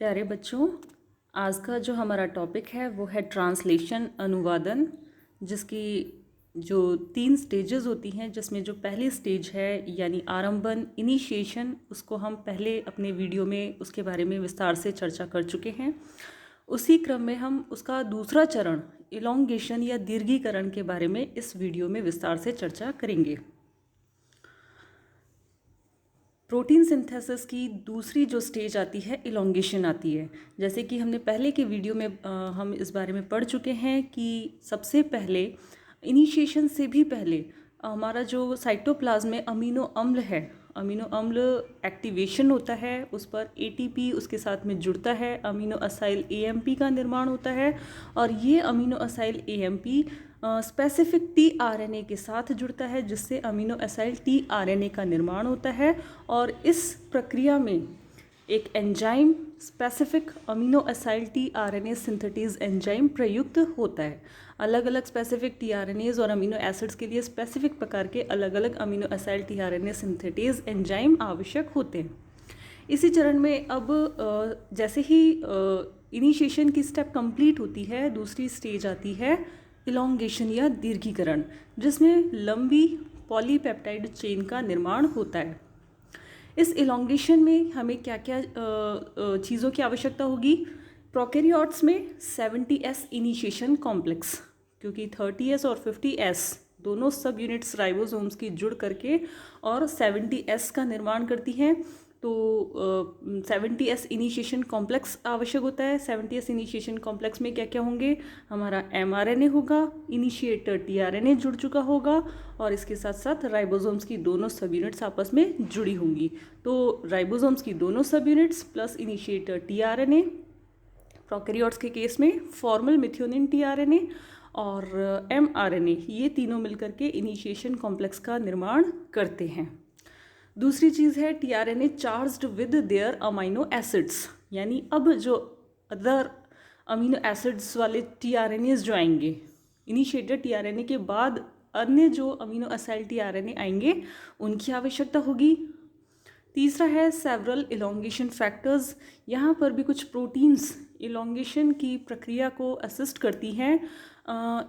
प्यारे बच्चों, आज का जो हमारा टॉपिक है वो है ट्रांसलेशन, अनुवादन, जिसकी जो 3 स्टेजेस होती हैं, जिसमें जो पहली स्टेज है यानी आरंभन, इनिशिएशन, उसको हम पहले अपने वीडियो में उसके बारे में विस्तार से चर्चा कर चुके हैं। उसी क्रम में हम उसका दूसरा चरण इलोंगेशन या दीर्घीकरण के बारे में इस वीडियो में विस्तार से चर्चा करेंगे। प्रोटीन सिंथेसिस की दूसरी जो स्टेज आती है इलोंगेशन आती है। जैसे कि हमने पहले के वीडियो में हम इस बारे में पढ़ चुके हैं कि सबसे पहले इनिशिएशन से भी पहले हमारा जो साइटोप्लाज्म में अमीनो अम्ल है, अमीनो अम्ल एक्टिवेशन होता है, उस पर एटीपी उसके साथ में जुड़ता है, अमीनो असाइल एएमपी का निर्माण होता है और ये amino acyl AMP specific tRNA के साथ जुड़ता है, जिससे अमीनो असाइल टीआरएनए का निर्माण होता है। और इस प्रक्रिया में एक enzyme specific amino acyl tRNA synthetase enzyme प्रयुक्त होता है। अलग अलग स्पेसिफिक टीआरएनएज और अमीनो एसिड्स के लिए स्पेसिफिक प्रकार के अलग अलग amino acyl tRNA synthetase enzyme आवश्यक होते हैं। इसी चरण में अब जैसे ही इनिशिएशन की स्टेप कंप्लीट होती है, दूसरी स्टेज आती है इलोंगेशन या दीर्घीकरण, जिसमें लंबी पॉलीपेप्टाइड चेन का निर्माण होता है। इस इलोंगेशन में हमें क्या क्या चीज़ों की आवश्यकता होगी। प्रोकैरियोट्स में 70S इनिशिएशन कॉम्प्लेक्स, क्योंकि 30S और 50S दोनों सब यूनिट्स राइबोसोम्स की जुड़ करके और 70S का निर्माण करती हैं। तो 70S इनिशिएशन कॉम्प्लेक्स आवश्यक होता है। 70S इनिशिएशन कॉम्प्लेक्स में क्या क्या होंगे, हमारा mRNA होगा, इनिशिएटर tRNA जुड़ चुका होगा और इसके साथ साथ राइबोसोम्स की दोनों सब यूनिट्स आपस में जुड़ी होंगी। तो राइबोसोम्स की दोनों सब units plus initiator tRNA, prokaryotes के केस में फॉर्मल मिथ्योनिन tRNA और mRNA, ये तीनों मिलकर के इनिशिएशन कॉम्प्लेक्स का निर्माण करते हैं। दूसरी चीज़ है tRNA charged with their amino acids, यानी अब जो अदर अमीनो एसिड्स वाले tRNAs जो आएंगे, इनिशिएटेड tRNA के बाद अन्य जो अमीनो असाइल tRNA आएंगे, उनकी आवश्यकता होगी। तीसरा है सेवरल इलोंगेशन फैक्टर्स। यहाँ पर भी कुछ प्रोटीन्स इलोंगेशन की प्रक्रिया को असिस्ट करती हैं,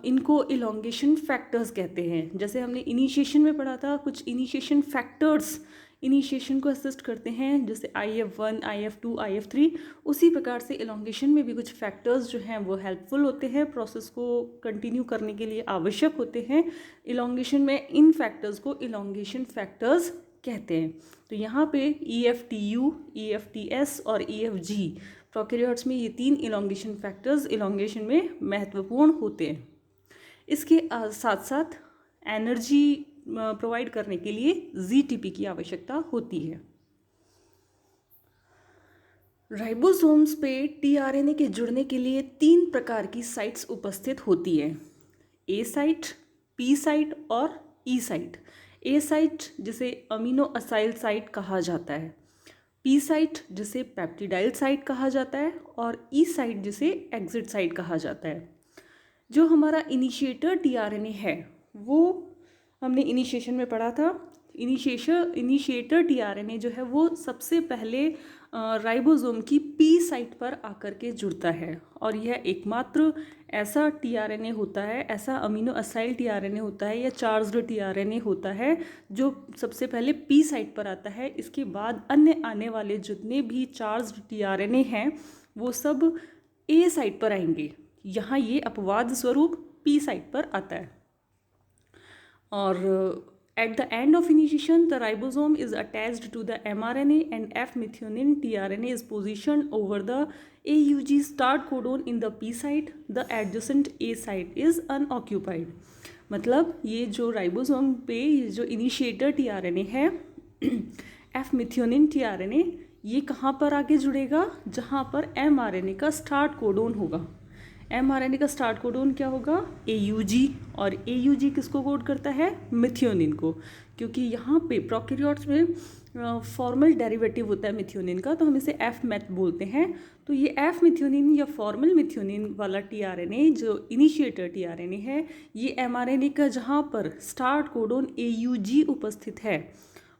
इनको इलोंगेशन फैक्टर्स कहते हैं। जैसे हमने इनिशिएशन में पढ़ा था, कुछ इनिशिएशन फैक्टर्स इनिशिएशन को असिस्ट करते हैं, जैसे IF1, IF2, IF3। उसी प्रकार से इलोंगेशन में भी कुछ फैक्टर्स जो हैं वो हेल्पफुल होते हैं, प्रोसेस को कंटिन्यू करने के लिए आवश्यक होते हैं। इलोंगेशन में इन फैक्टर्स को इलोंगेशन फैक्टर्स कहते हैं। तो यहाँ पे EFTU, EFTS और EFG प्रोकैरियोट्स में ये 3 इलोंगेशन फैक्टर्स इलोंगेशन में महत्वपूर्ण होते हैं। इसके साथ साथ एनर्जी प्रोवाइड करने के लिए ZTP की आवश्यकता होती है। राइबोसोम्स पे tRNA के जुड़ने के लिए 3 प्रकार की साइट्स उपस्थित होती है, A साइट, P साइट और E साइट। A साइट जिसे अमीनो असाइल साइट कहा जाता है, P साइट जिसे पेप्टिडाइल साइट कहा जाता है और E साइट जिसे एक्सिट साइट कहा जाता है। जो हमारा इनिशिएटर tRNA है वो हमने इनिशिएशन में पढ़ा था। इनिशिएटर tRNA जो है वो सबसे पहले राइबोसोम की P साइट पर आकर के जुड़ता है और यह एकमात्र ऐसा tRNA होता है, ऐसा अमीनो असाइल tRNA होता है या चार्ज्ड tRNA होता है जो सबसे पहले P साइट पर आता है। इसके बाद अन्य आने वाले जितने भी चार्ज्ड tRNA हैं वो सब A साइट पर आएंगे। यहाँ ये अपवाद स्वरूप P साइट पर आता है। और at the end of initiation, the ribosome is attached to the mRNA and F-methionine tRNA is positioned over the AUG start codon in the P site. The adjacent A site is unoccupied. मतलब ये जो ribosome पे ये जो initiator tRNA है F-methionine tRNA, ये कहाँ पर आके जुड़ेगा, जहाँ पर mRNA का स्टार्ट कोडोन होगा। mRNA का स्टार्ट कोडोन क्या होगा, AUG, और AUG किसको कोड करता है, मिथियोनिन को। क्योंकि यहाँ पे प्रोकैरियोट्स में फॉर्मल डेरिवेटिव होता है मिथियोनिन का, तो हम इसे F मैथ बोलते हैं। तो ये F मिथियोनिन या फॉर्मल मिथियोनिन वाला tRNA जो इनिशिएटर tRNA है, ये mRNA का जहाँ पर स्टार्ट कोडोन AUG उपस्थित है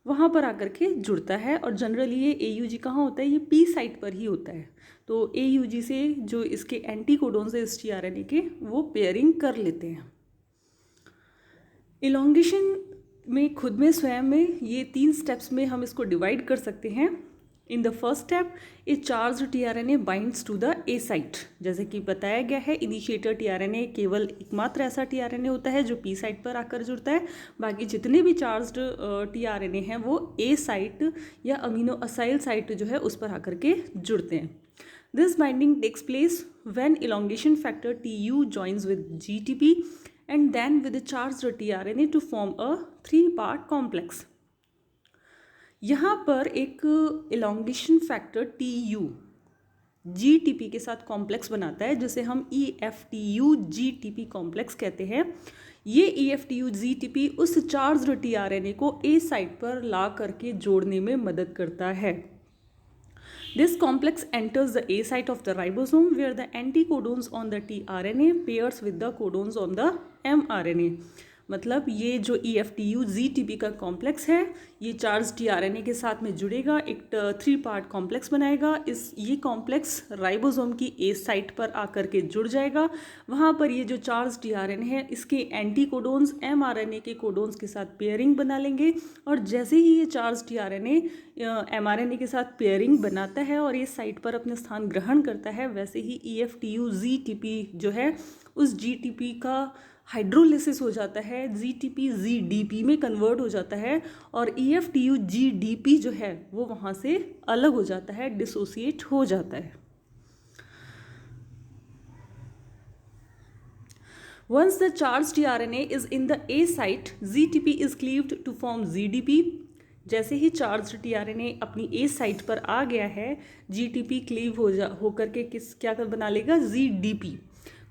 वहाँ पर आकर के जुड़ता है। और जनरली ये AUG कहाँ होता है, ये P साइट पर ही होता है। तो AUG से जो इसके एंटी कोडॉन्स है इस tRNA के, वो पेयरिंग कर लेते हैं। इलोंगेशन में खुद में स्वयं में ये 3 स्टेप्स में हम इसको डिवाइड कर सकते हैं। In the first step a charge tRNA binds to the A site. जैसे कि बताया गया है, इनिशिएटर tRNA केवल एकमात्र ऐसा tRNA होता है जो P साइट पर आकर जुड़ता है। बाकी जितने भी चार्ज्ड tRNA हैं वो A साइट या अमीनो असाइल साइट जो है उस पर आकर के जुड़ते हैं। This binding takes place when elongation factor TU joins with GTP and then with the charged tRNA to form a 3-part complex। यहाँ पर एक elongation factor TU GTP के साथ कॉम्प्लेक्स बनाता है, जिसे हम EFTU GTP कॉम्प्लेक्स कहते हैं। ये EFTU GTP उस चार्ज्ड tRNA को A साइट पर ला करके जोड़ने में मदद करता है। This complex enters the A site of the ribosome where the anticodons on the tRNA pairs with the codons on the mRNA। मतलब ये जो EFTU GTP का कॉम्प्लेक्स है, ये चार्ज tRNA के साथ में जुड़ेगा, एक 3-part कॉम्प्लेक्स बनाएगा। ये कॉम्प्लेक्स राइबोसोम की A साइट पर आकर के जुड़ जाएगा। वहाँ पर ये जो चार्ज tRNA है, इसके एंटी कोडोन्स mRNA के कोडोन्स के साथ पेयरिंग बना लेंगे। और जैसे ही ये चार्ज tRNA mRNA के साथ पेयरिंग बनाता है और ये साइट पर अपने स्थान ग्रहण करता है, वैसे ही EFTU GTP जो है उस GTP का हाइड्रोलिसिस हो जाता है, GTP GDP में कन्वर्ट हो जाता है और EFTU GDP जो है वो वहाँ से अलग हो जाता है, डिसोसिएट हो जाता है। Once the charged tRNA is in the A site, GTP is cleaved to form GDP। जैसे ही चार्ज tRNA अपनी A साइट पर आ गया है, GTP क्लीव होकर के क्या बना लेगा, GDP।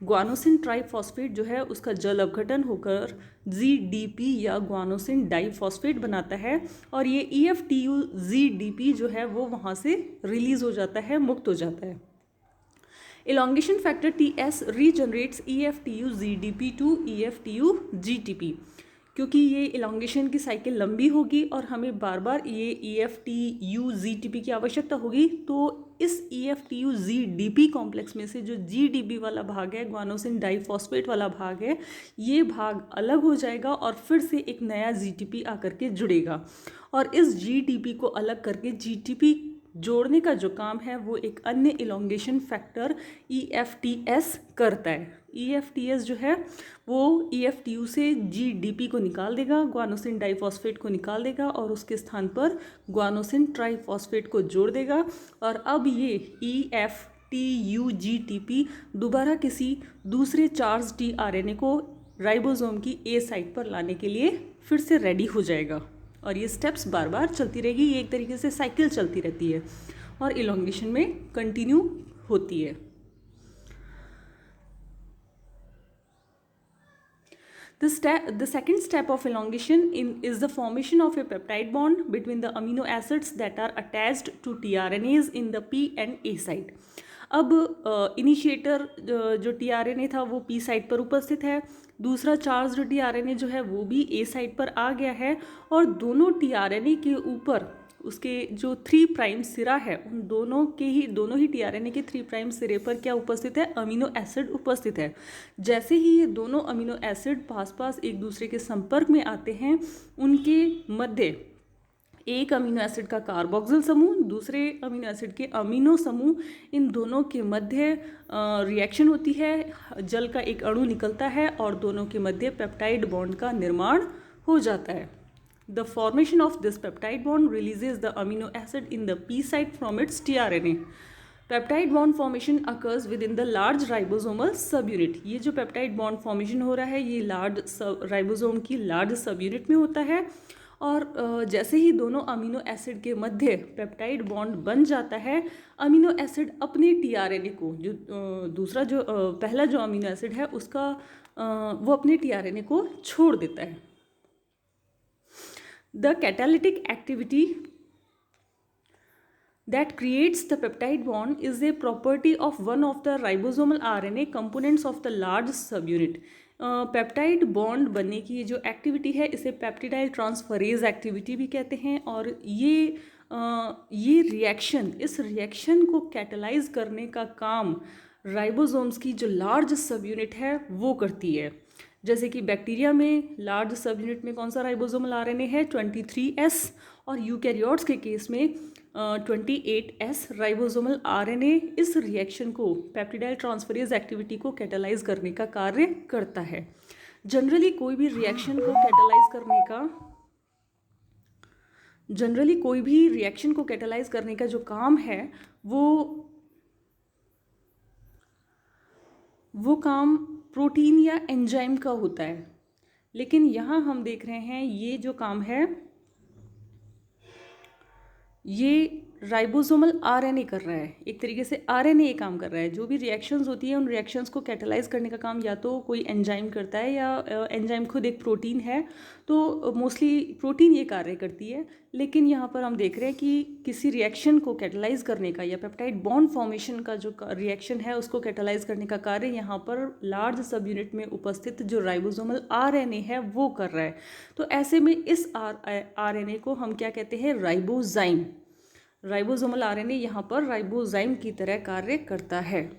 ग्वानोसिन ट्राइफॉस्फेट जो है उसका जल अपघटन होकर GDP या ग्वानोसिन डाइफॉस्फेट बनाता है और ये EFTU GDP जो है वो वहाँ से रिलीज हो जाता है, मुक्त हो जाता है। Elongation factor TS regenerates EFTU GDP to EFTU GTP। क्योंकि ये इलोंगेशन की साइकिल लंबी होगी और हमें बार बार ये EFTU GTP की आवश्यकता होगी, तो इस EFTU GDP कॉम्प्लेक्स में से जो GDP वाला भाग है, ग्वानोसिन डाइफॉस्फेट वाला भाग है, ये भाग अलग हो जाएगा और फिर से एक नया GTP आकर के जुड़ेगा। और इस GTP को अलग करके GTP जोड़ने का जो काम है वो एक अन्य इलोंगेशन फैक्टर EFTS करता है। EFTS जो है वो EFTU से GDP को निकाल देगा, ग्वानोसिन डाइफॉस्फेट को निकाल देगा और उसके स्थान पर ग्वानोसिन ट्राइफॉस्फेट को जोड़ देगा। और अब ये EFTU GTP दोबारा किसी दूसरे चार्ज tRNA को राइबोसोम की A साइट पर लाने के लिए फिर से रेडी हो जाएगा। और ये स्टेप्स बार बार चलती रहेगी, ये एक तरीके से साइकिल चलती रहती है और इलोंगेशन में कंटिन्यू होती है। The second step of elongation is the formation of a peptide bond between the amino acids that are attached to tRNAs in the P and A site। अब इनिशिएटर जो tRNA था वो P site पर उपस्थित है, दूसरा charge tRNA जो है वो भी A साइट पर आ गया है और दोनों tRNA के ऊपर उसके जो 3' सिरा है, उन दोनों ही tRNA के 3' सिरे पर क्या उपस्थित है, अमीनो एसिड उपस्थित है। जैसे ही ये दोनों अमीनो एसिड पास पास एक दूसरे के संपर्क में आते हैं, उनके मध्य एक अमीनो एसिड का कार्बोक्सिल समूह, दूसरे अमीनो एसिड के अमीनो समूह, इन दोनों के मध्य रिएक्शन होती है, जल का एक अणु निकलता है और दोनों के मध्य पेप्टाइड बॉन्ड का निर्माण हो जाता है। The formation of this peptide bond releases the amino acid in the P site from its tRNA। Peptide bond formation occurs with in the large ribosomal सब यूनिट। ये जो पेप्टाइड बॉन्ड फॉर्मेशन हो रहा है ये राइबोसोम की large सब unit में होता है और जैसे ही दोनों अमीनो एसिड के मध्य पेप्टाइड बॉन्ड बन जाता है, अमीनो एसिड अपने tRNA को जो पहला जो अमीनो एसिड है उसका वो अपने tRNA को छोड़ देता है। The catalytic activity that creates the peptide bond is a property of one of the ribosomal RNA components of the large subunit। Peptide bond बनने की जो एक्टिविटी है इसे पेप्टिडाइल ट्रांसफरेज एक्टिविटी भी कहते हैं। और ये रिएक्शन, इस रिएक्शन को कैटलाइज करने का काम राइबोसोम्स की जो लार्ज सब यूनिट है वो करती है। जैसे कि बैक्टीरिया में लार्ज सब यूनिट में कौन सा राइबोसोमल आरएनए है, 23S, और यूकैरियोट्स के केस में 28S राइबोसोमल आरएनए इस रिएक्शन को, पेप्टिडाइल ट्रांसफरेज एक्टिविटी को कैटलाइज करने का कार्य करता है। जनरली कोई भी रिएक्शन को कैटलाइज करने का जो काम है वो काम प्रोटीन या एंजाइम का होता है। लेकिन यहाँ हम देख रहे हैं ये जो काम है ये राइबोसोमल आरएनए कर रहा है। एक तरीके से आरएनए ये काम कर रहा है। जो भी रिएक्शंस होती है उन रिएक्शंस को कैटलाइज करने का काम या तो कोई एंजाइम करता है या एंजाइम खुद एक प्रोटीन है, तो मोस्टली प्रोटीन ये कार्य करती है। लेकिन यहाँ पर हम देख रहे हैं कि किसी रिएक्शन को कैटलाइज करने का या पेप्टाइड बॉन्ड फॉर्मेशन का जो रिएक्शन है उसको कैटलाइज करने का कार्य यहाँ पर लार्ज सब यूनिट में उपस्थित जो राइबोसोमल आरएनए है वो कर रहा है। तो ऐसे में इस आरएनए को हम क्या कहते हैं, राइबोजाइम। राइबोसोमल आरएनए यहाँ पर राइबोजाइम की तरह कार्य करता है।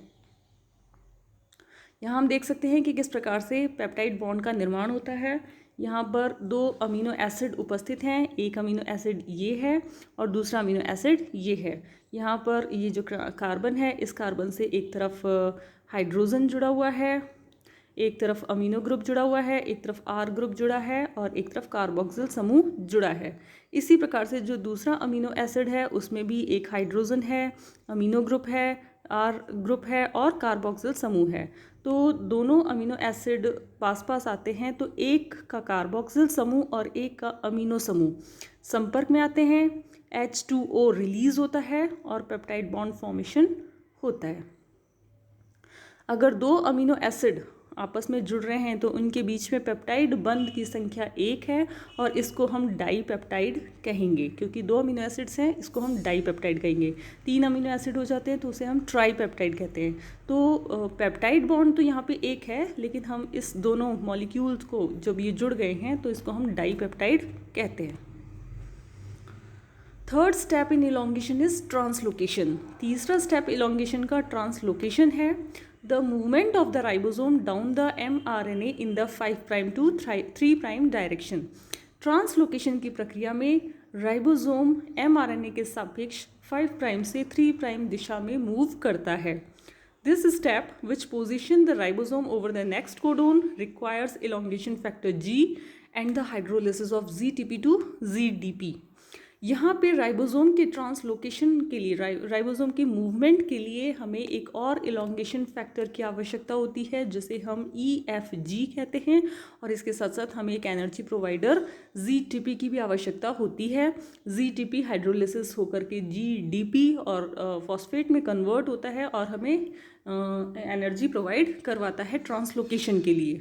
यहाँ हम देख सकते हैं कि किस प्रकार से पेप्टाइड बॉन्ड का निर्माण होता है। यहाँ पर 2 अमीनो एसिड उपस्थित हैं। एक अमीनो एसिड ये है और दूसरा अमीनो एसिड ये है। यहाँ पर ये जो कार्बन है, इस कार्बन से एक तरफ हाइड्रोजन जुड़ा हुआ है, एक तरफ अमीनो ग्रुप जुड़ा हुआ है, एक तरफ आर ग्रुप जुड़ा है और एक तरफ कार्बोक्सिल समूह जुड़ा है। इसी प्रकार से जो दूसरा अमीनो एसिड है उसमें भी एक हाइड्रोजन है, अमीनो ग्रुप है, आर ग्रुप है और कार्बोक्सिल समूह है। तो दोनों अमीनो एसिड पास पास आते हैं तो एक का कार्बोक्सिल समूह और एक का अमीनो समूह संपर्क में आते हैं, H2O रिलीज होता है और पेप्टाइड बॉन्ड फॉर्मेशन होता है। अगर 2 अमीनो एसिड आपस में जुड़ रहे हैं तो उनके बीच में पेप्टाइड बंध की संख्या 1 है और इसको हम डाईपेप्टाइड कहेंगे। क्योंकि 2 अमीनो एसिड्स हैं इसको हम डाईपेप्टाइड कहेंगे। 3 अमीनो एसिड हो जाते हैं तो उसे हम ट्राईपेप्टाइड कहते हैं। तो पेप्टाइड बॉन्ड तो यहाँ पे एक है, लेकिन हम इस दोनों मॉलिक्यूल्स को जब ये जुड़ गए हैं तो इसको हम डाईपेप्टाइड कहते हैं। Third step in elongation is translocation. तीसरा स्टेप इलोंगेशन का ट्रांसलोकेशन है। The movement of the ribosome down the mRNA in the 5' to 3' direction. Translocation की प्रक्रिया में राइबोसोम mRNA के सापेक्ष 5' से 3' दिशा में मूव करता है। This step, which position the ribosome over the next codon, requires elongation factor G and the hydrolysis of ZTP to ZDP. यहाँ पे राइबोसोम के ट्रांसलोकेशन के लिए, राइबोसोम की मूवमेंट के लिए हमें एक और इलोंगेशन फैक्टर की आवश्यकता होती है जिसे हम EFG कहते हैं, और इसके साथ साथ हमें एक एनर्जी प्रोवाइडर ZTP की भी आवश्यकता होती है। ZTP हाइड्रोलिसिस होकर के GDP और फॉस्फेट में कन्वर्ट होता है और हमें एनर्जी प्रोवाइड करवाता है ट्रांसलोकेशन के लिए।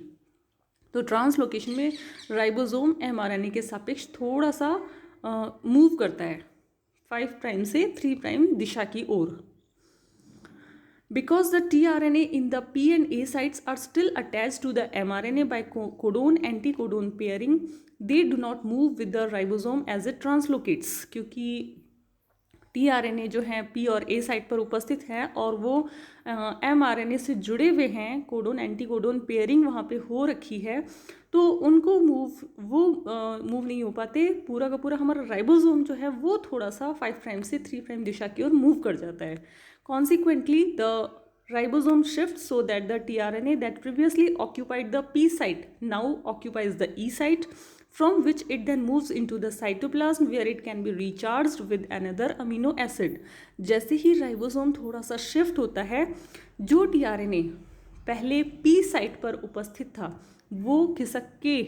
तो ट्रांसलोकेशन में राइबोसोम mRNA के सापेक्ष थोड़ा सा मूव करता है 5' से 3' दिशा की ओर। Because the tRNA in the P and A sites are still attached to the mRNA by codon-anticodon pairing, they do not move with the ribosome as it translocates. क्योंकि tRNA जो है P और A site पर उपस्थित है और वो mRNA से जुड़े हुए हैं, कोडोन एंटीकोडोन पेयरिंग वहाँ पे हो रखी है, तो उनको मूव नहीं हो पाते। पूरा का पूरा हमारा राइबोसोम जो है वो थोड़ा सा 5' से 3' दिशा की ओर मूव कर जाता है। Consequently the ribosome shifts so that the tRNA that previously occupied the P site now occupies the E site, from which it then moves into the cytoplasm where it can be recharged with another amino acid. जैसे ही ribosome थोड़ा सा shift होता है, जो tRNA पहले P site पर उपस्थित था वो खिसक के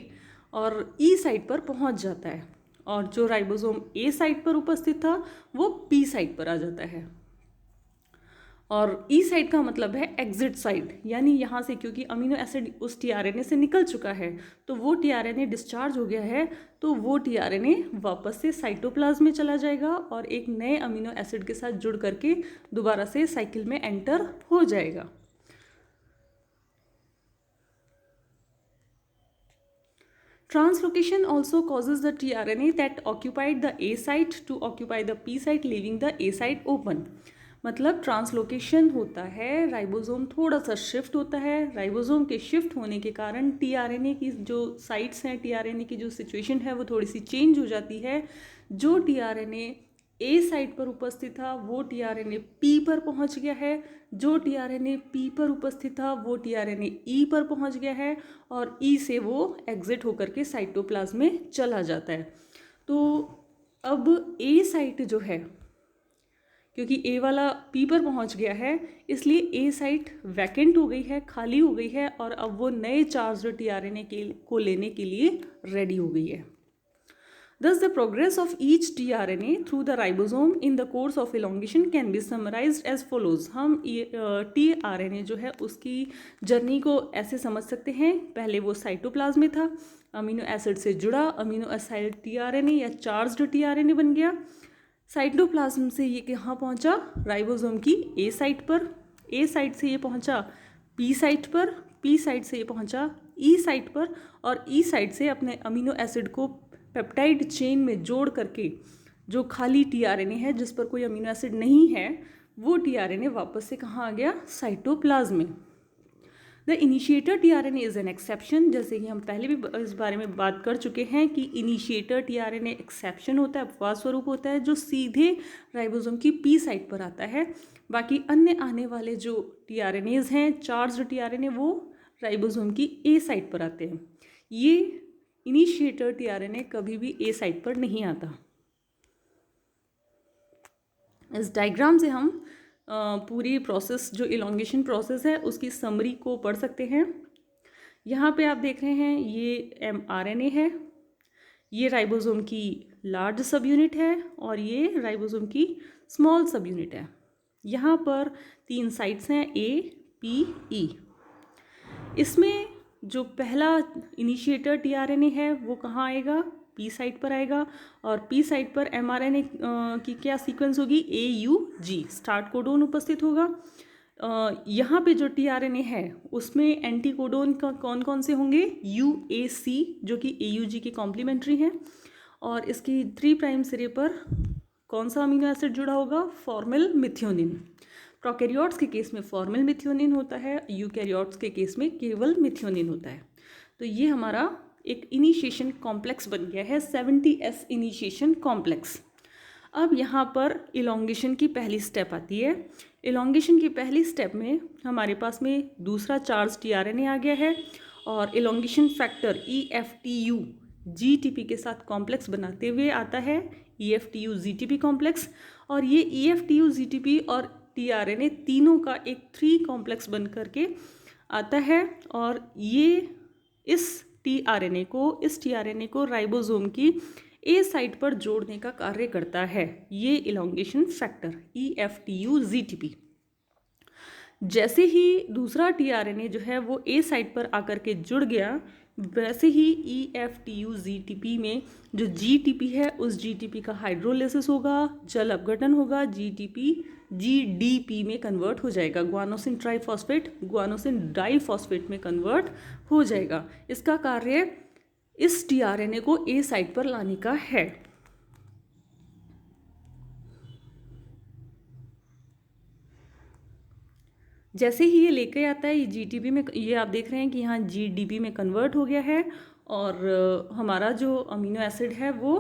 और E साइट पर पहुंच जाता है, और जो राइबोसोम A साइट पर उपस्थित था वो P साइट पर आ जाता है। और ई साइड का मतलब है एग्जिट साइड, यानी यहाँ से क्योंकि अमीनो एसिड उस tRNA से निकल चुका है तो वो tRNA डिस्चार्ज हो गया है, तो वो tRNA वापस से साइटोप्लाज्म में चला जाएगा और एक नए अमीनो एसिड के साथ जुड़ करके दोबारा से साइकिल में एंटर हो जाएगा। Translocation also causes the tRNA that occupied the A site to occupy the P site, leaving the A site open. मतलब ट्रांसलोकेशन होता है, राइबोसोम थोड़ा सा शिफ्ट होता है, राइबोसोम के शिफ्ट होने के कारण टीआरएनए की जो साइट्स हैं, टीआरएनए की जो सिचुएशन है वो थोड़ी सी चेंज हो जाती है। जो टीआरएनए ए साइट पर उपस्थित था वो टीआरएनए पी पर पहुंच गया है, जो टीआरएनए पी पर उपस्थित था वो टीआरएनए ई पर पहुंच गया है, और ई से वो एग्जिट होकर के साइटोप्लाज्म में चला जाता है। तो अब ए साइट जो है, क्योंकि ए वाला पी पर पहुंच गया है, इसलिए ए साइट वैकेंट हो गई है, खाली हो गई है, और अब वो नए चार्ज्ड टीआरएनए को लेने के लिए रेडी हो गई है। Thus, the progress of each tRNA through the ribosome in the course of elongation can be summarized as follows. हम tRNA जो है उसकी जर्नी को ऐसे समझ सकते हैं। पहले वो साइटोप्लाज्म में था, अमीनो एसिड से जुड़ा, अमीनो एसिड tRNA या चार्ज्ड tRNA बन गया। साइटोप्लाज्म से ये कहाँ पहुँचा? राइबोसोम की ए साइट पर, ए साइट से ये पहुँचा पी साइट पर, पी साइट से ये पहुँचा ई साइट पर, और ई साइट से अपने अमीनो एसिड को पेप्टाइड चेन में जोड़ करके जो खाली टीआरएनए है जिस पर कोई अमीनो एसिड नहीं है, वो टीआरएनए वापस से कहाँ आ गया? साइटोप्लाज्म में। The initiator tRNA is an exception, जैसे कि हम पहले भी इस बारे में बात कर चुके हैं कि इनिशिएटर टीआरएनए एक्सेप्शन होता है, अपवाद स्वरूप होता है, जो सीधे राइबोसोम की पी साइट पर आता है। बाकी अन्य आने वाले जो टीआरएनएज हैं, चार्ज्ड टीआरएनए, वो राइबोसोम की ए साइट पर आते हैं। ये इनिशिएटर टीआरएनए कभी भी ए साइट पर नहीं आता। इस डायग्राम से हम पूरी प्रोसेस, जो इलॉन्गेशन प्रोसेस है, उसकी समरी को पढ़ सकते हैं। यहाँ पे आप देख रहे हैं ये एमआरएनए है, ये राइबोसोम की लार्ज सब यूनिट है, और ये राइबोसोम की स्मॉल सब यूनिट है। यहाँ पर 3 साइट्स हैं, ए, पी, ई। इसमें जो पहला इनिशिएटर टीआरएनए है वो कहाँ आएगा? पी साइट पर आएगा, और पी साइट पर एमआरएनए की क्या सीक्वेंस होगी? AUG, स्टार्ट कोडोन उपस्थित होगा। यहाँ पे जो टीआरएनए है उसमें एंटी कोडोन का कौन कौन से होंगे? UAC, जो कि AUG के कॉम्प्लीमेंट्री हैं, और इसकी 3 प्राइम सिरे पर कौन सा अमीनो एसिड जुड़ा होगा? Formal methionine. प्रोकैरियोट्स के केस में फॉर्मिल मिथियोनिन होता है, यूकैरियोट्स के केस में केवल मिथियोनिन होता है। तो ये हमारा एक इनिशिएशन कॉम्प्लेक्स बन गया है, 70S इनिशिएशन कॉम्प्लेक्स। अब यहाँ पर इलॉन्गेशन की पहली स्टेप आती है। इलॉन्गेशन की पहली स्टेप में हमारे पास में दूसरा चार्ज टीआरएनए आ गया है, और इलॉन्गेशन फैक्टर EFTU GTP के साथ कॉम्प्लेक्स बनाते हुए आता है EFTU GTP कॉम्प्लेक्स, और ये EFTU GTP और टीआरएनए तीनों का एक 3 कॉम्प्लेक्स बन करके आता है, और ये इस टीआरएनए को राइबोसोम की ए साइट पर जोड़ने का कार्य करता है, ये इलॉन्गेशन फैक्टर EFTU GTP। जैसे ही दूसरा टीआरएनए जो है वो ए साइट पर आकर के जुड़ गया, वैसे ही EFTU GTP में जो GTP है उस GTP का हाइड्रोलिसिस होगा, जल अपघटन होगा, GTP GDP में कन्वर्ट हो जाएगा, ग्वानोसिन ट्राइफॉस्फेट ग्वानोसिन डाइफॉस्फेट में कन्वर्ट हो जाएगा। इसका कार्य इस टीआरएनए को ए साइट पर लाने का है। जैसे ही ये लेके आता है, ये GTP में, ये आप देख रहे हैं कि यहाँ GDP में कन्वर्ट हो गया है, और हमारा जो अमीनो एसिड है वो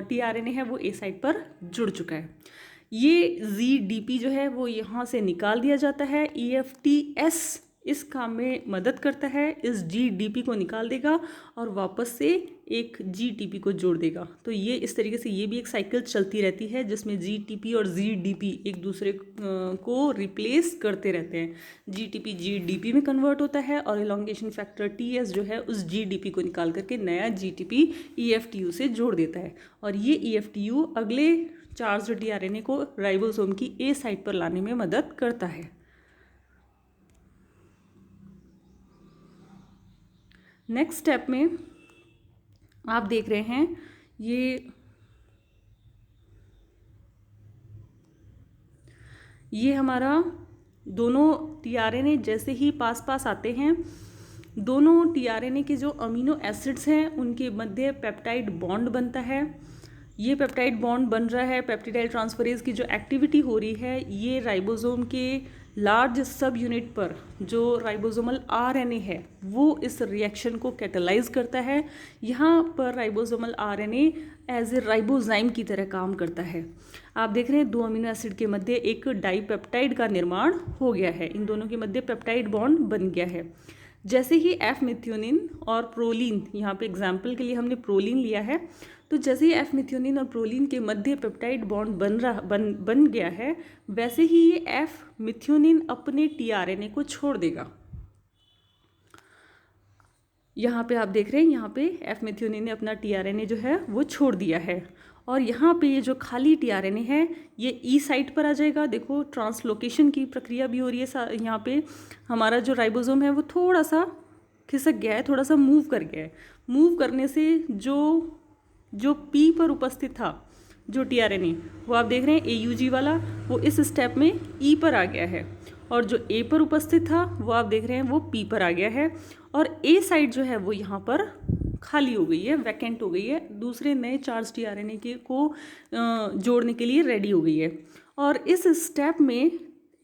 टीआरएनए है वो ए साइट पर जुड़ चुका है। ये GDP जो है वो यहाँ से निकाल दिया जाता है। EFTS इस काम में मदद करता है, इस GDP को निकाल देगा और वापस से एक GTP को जोड़ देगा। तो ये इस तरीके से ये भी एक साइकिल चलती रहती है जिसमें GTP और GDP एक दूसरे को रिप्लेस करते रहते हैं। GTP GDP में कन्वर्ट होता है, और इलॉन्गेशन फैक्टर TS जो है उस GDP को निकाल करके नया GTP EFTU से जोड़ देता है, और ये EFTU अगले चार्ज्ड टीआरएनए को राइबोसोम की ए साइट पर लाने में मदद करता है। नेक्स्ट स्टेप में आप देख रहे हैं ये हमारा दोनों टीआरएनए जैसे ही पास पास आते हैं, दोनों टीआरएनए के जो अमीनो एसिड्स हैं उनके मध्य पेप्टाइड बॉन्ड बनता है। ये पेप्टाइड बॉन्ड बन रहा है, पेप्टिडाइल ट्रांसफरेज की जो एक्टिविटी हो रही है ये राइबोसोम के लार्ज सब यूनिट पर जो राइबोसोमल आरएनए है वो इस रिएक्शन को कैटेलाइज करता है। यहाँ पर ribosomal RNA as a ribozyme की तरह काम करता है। आप देख रहे हैं 2 अमीनो एसिड के मध्य एक डाइपेप्टाइड का निर्माण हो गया है, इन दोनों के मध्य पेप्टाइड बॉन्ड बन गया है। जैसे ही एफ मिथ्योनिन और प्रोलीन, यहाँ पे एग्जाम्पल के लिए हमने प्रोलीन लिया है, तो जैसे ही एफ मिथ्योनिन और प्रोलीन के मध्य पेप्टाइड बॉन्ड बन गया है, वैसे ही ये एफ मिथ्योनिन अपने टीआरएनए को छोड़ देगा। यहाँ पे आप देख रहे हैं, यहाँ पे एफ मिथ्योनिन ने अपना टीआरएनए जो है वो छोड़ दिया है और यहाँ पे ये जो खाली टीआरएनए है ये ई साइट पर आ जाएगा। देखो ट्रांसलोकेशन की प्रक्रिया भी हो रही है। यहाँ पे हमारा जो राइबोसोम है वो थोड़ा सा खिसक गया है, थोड़ा सा मूव कर गया है। मूव करने से जो पी पर उपस्थित था जो टीआरएनए, वो आप देख रहे हैं एयूजी वाला, वो इस स्टेप में ई पर आ गया है, और जो ए पर उपस्थित था वो आप देख रहे हैं वो पी पर आ गया है, और ए साइड जो है वो यहाँ पर खाली हो गई है, वैकेंट हो गई है, दूसरे नए चार्ज टीआरएनए को जोड़ने के लिए रेडी हो गई है। और इस स्टेप में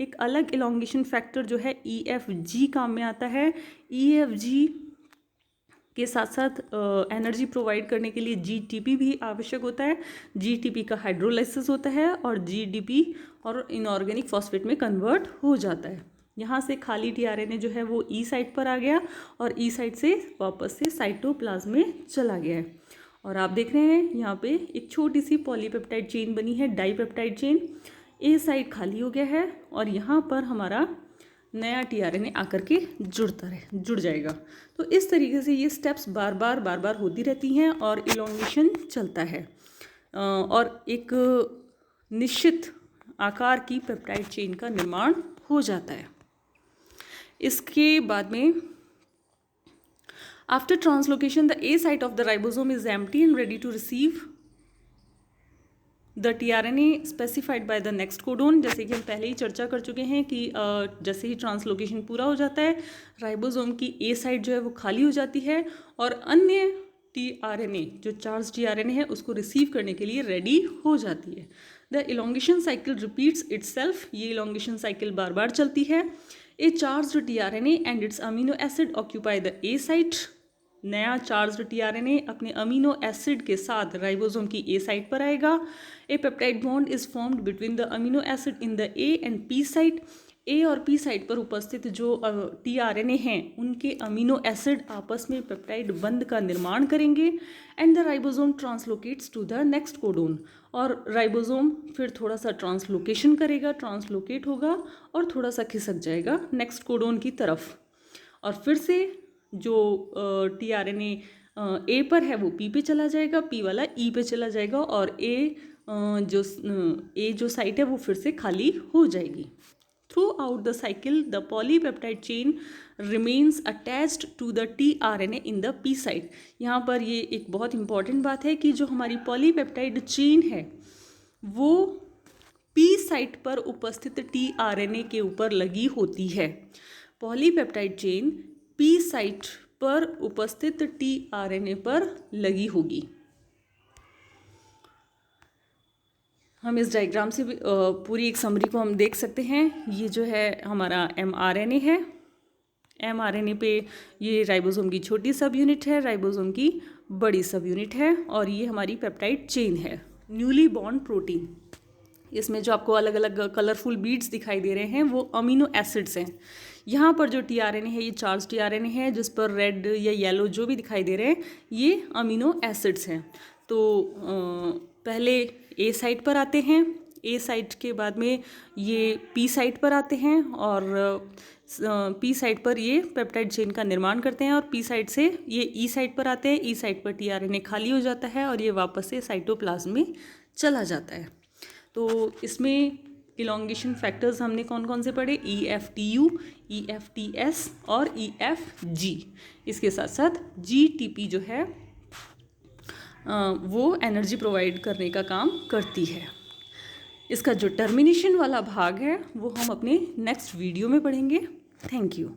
एक अलग इलॉन्गेशन फैक्टर जो है EFG काम में आता है। EFG के साथ साथ एनर्जी प्रोवाइड करने के लिए GTP भी आवश्यक होता है। GTP का हाइड्रोलाइसिस होता है और GDP और इनऑर्गेनिक फॉस्फेट में कन्वर्ट हो जाता है। यहाँ से खाली टीआरएनए जो है वो ई साइट पर आ गया और ई साइट से वापस से साइटोप्लाज्म में चला गया है। और आप देख रहे हैं यहाँ पे एक छोटी सी पॉलीपेप्टाइड चेन बनी है, डाईपेप्टाइड चेन। ए साइट खाली हो गया है और यहाँ पर हमारा नया टीआरएनए आकर के जुड़ जाएगा। तो इस तरीके से ये स्टेप्स बार बार होती रहती हैं और इलॉन्गेशन चलता है और एक निश्चित आकार की पेप्टाइड चेन का निर्माण हो जाता है। इसके बाद में after translocation the A site of the ribosome is empty and ready to receive the tRNA specified by the next codon. जैसे कि हम पहले ही चर्चा कर चुके हैं कि जैसे ही ट्रांसलोकेशन पूरा हो जाता है राइबोसोम की ए साइट जो है वो खाली हो जाती है और अन्य टीआरएनए जो चार्ज टीआरएनए है उसको रिसीव करने के लिए रेडी हो जाती है। The elongation cycle repeats itself, ये इलॉन्गेशन साइकिल बार बार चलती है। A charge tRNA and its amino acid occupy the A site. नया चार्ज टीआरएनए अपने अमीनो एसिड के साथ राइबोसोम की ए साइट पर आएगा। A peptide bond is formed between the amino acid in the A and P site. A और P site पर उपस्थित जो टीआरएनए हैं उनके अमीनो एसिड आपस में पेप्टाइड बंध का निर्माण करेंगे and the ribosome translocates to the next codon. और राइबोसोम फिर थोड़ा सा ट्रांसलोकेशन करेगा, ट्रांसलोकेट होगा और थोड़ा सा खिसक जाएगा नेक्स्ट कोडोन की तरफ। और फिर से जो टीआरएनए ए पर है वो पी पे चला जाएगा, पी वाला ई पे चला जाएगा और ए जो साइट है वो फिर से खाली हो जाएगी। Throughout the cycle, the polypeptide chain remains attached to the tRNA in the P site। यहाँ पर ये एक बहुत इंपॉर्टेंट बात है कि जो हमारी पॉलीपेप्टाइड चेन है वो P साइट पर उपस्थित tRNA के ऊपर लगी होती है। पॉलीपेप्टाइड चेन P साइट पर उपस्थित tRNA पर लगी होगी। हम इस डायग्राम से पूरी एक समरी को हम देख सकते हैं। ये जो है हमारा mRNA है, mRNA पे ये राइबोसोम की छोटी सब यूनिट है, राइबोसोम की बड़ी सब यूनिट है और ये हमारी पेप्टाइड चेन है। न्यूली बॉन्ड प्रोटीन, इसमें जो आपको अलग अलग कलरफुल बीड्स दिखाई दे रहे हैं वो अमीनो एसिड्स हैं। यहाँ पर जो टीआरएनए है ये चार्ज टीआरएनए है, जिस पर रेड या येलो जो भी दिखाई दे रहे हैं ये अमीनो एसिड्स हैं। तो पहले ए साइट पर आते हैं, ए साइट के बाद में ये पी साइट पर आते हैं और पी साइट पर ये पेप्टाइड चेन का निर्माण करते हैं और पी साइट से ये ई साइट पर आते हैं। ई साइट पर टीआरएनए खाली हो जाता है और ये वापस से साइटोप्लाज्म में चला जाता है। तो इसमें इलॉन्गेशन फैक्टर्स हमने कौन कौन से पढ़े? EFTU, EFTS और EFG। इसके साथ साथ GTP जो है वो एनर्जी प्रोवाइड करने का काम करती है। इसका जो टर्मिनेशन वाला भाग है वो हम अपने नेक्स्ट वीडियो में पढ़ेंगे। Thank you.